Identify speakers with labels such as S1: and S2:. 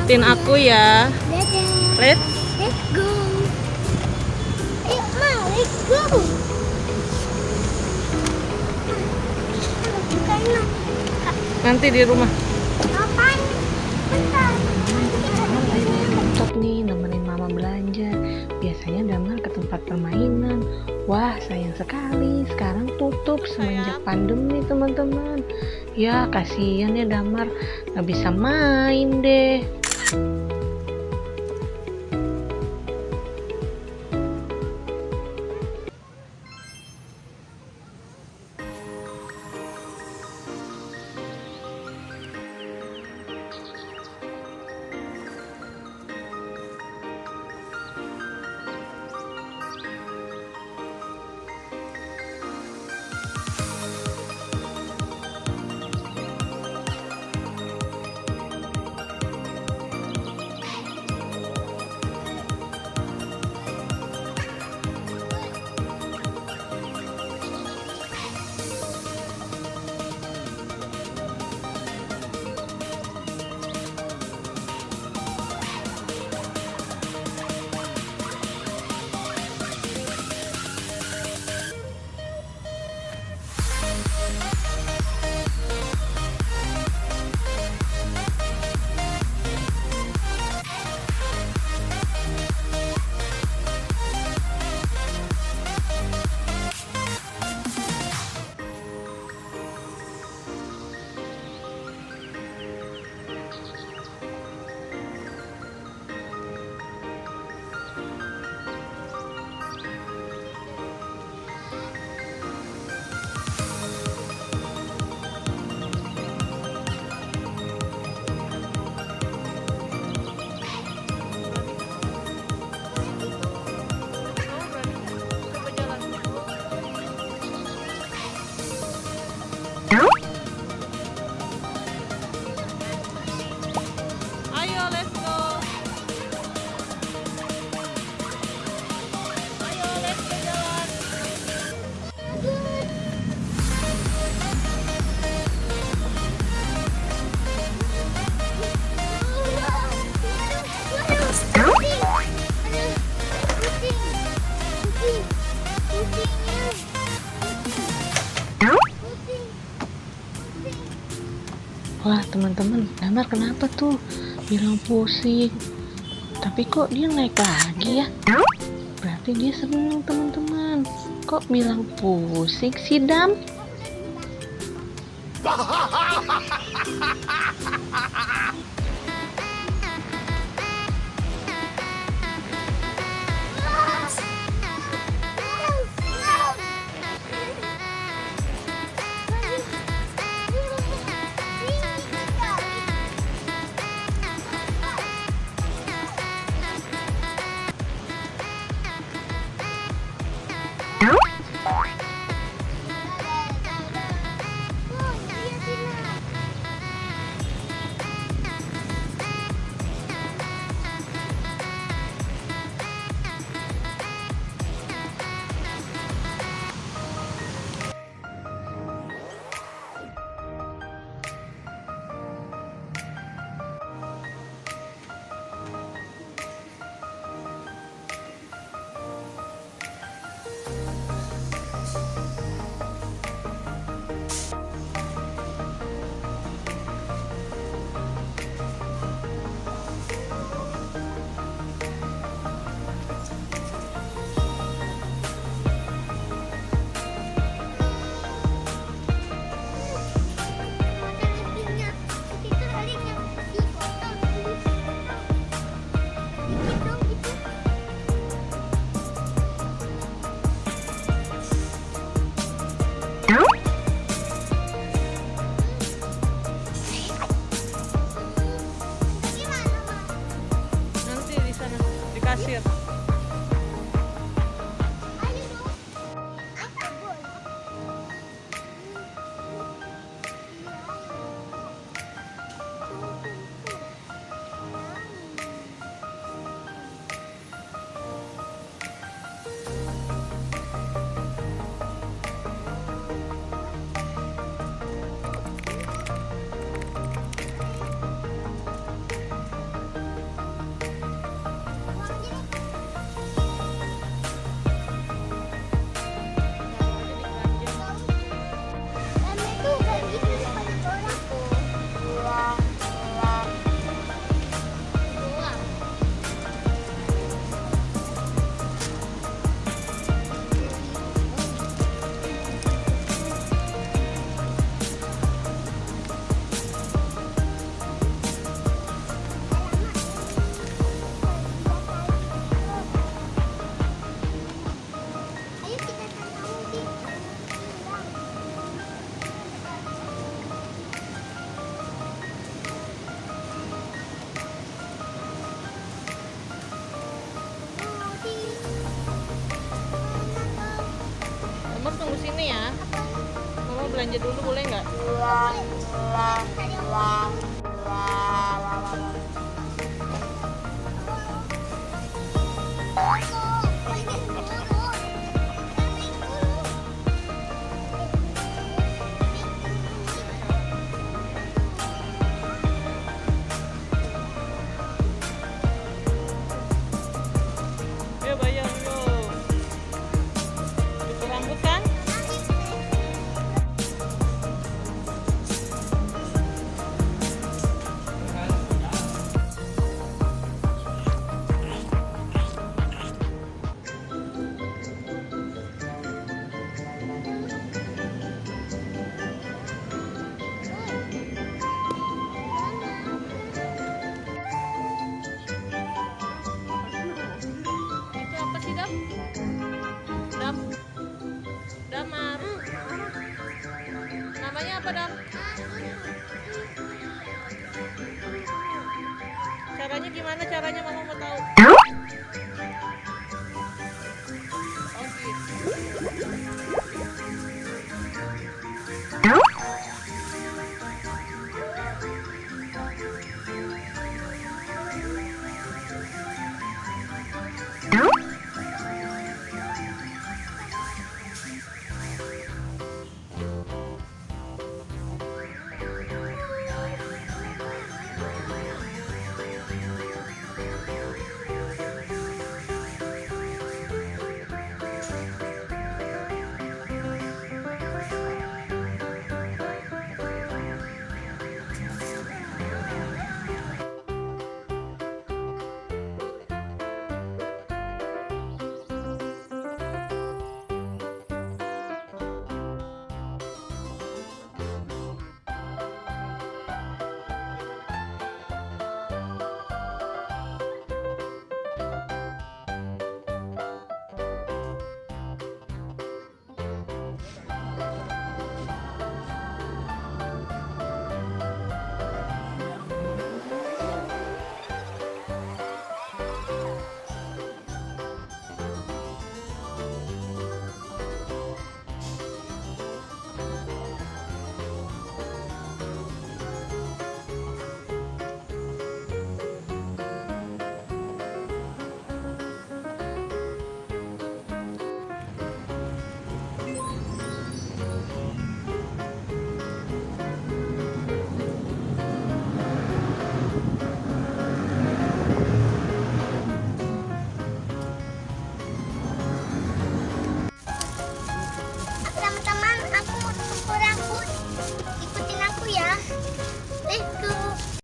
S1: ikutin aku ya.
S2: Dadah.
S1: Let's.
S2: Let's go. Ayo, Ma, let's go. Bukan, Ma.
S1: Nanti di rumah.
S2: Kapan? Bentar.
S1: Tetap nih nemenin mama belanja. Biasanya Damar ke tempat permainan. Wah, sayang sekali sekarang tutup semenjak pandemi, teman-teman. Ya, kasihan ya Damar, nggak bisa main deh. Ayo, let's go. Ayo, let's go jalan. Wah, teman-teman, Damar kenapa tuh? Bilang pusing. Tapi kok dia naik lagi ya? Berarti dia seneng, teman-teman. Kok bilang pusing sih, Dam? sini ya. Mama belanja dulu boleh nggak? Yuk bayang yuk. Cukur rambut kan? Itu apa sih, Dam? Dam? Damar. Namanya apa, Dam?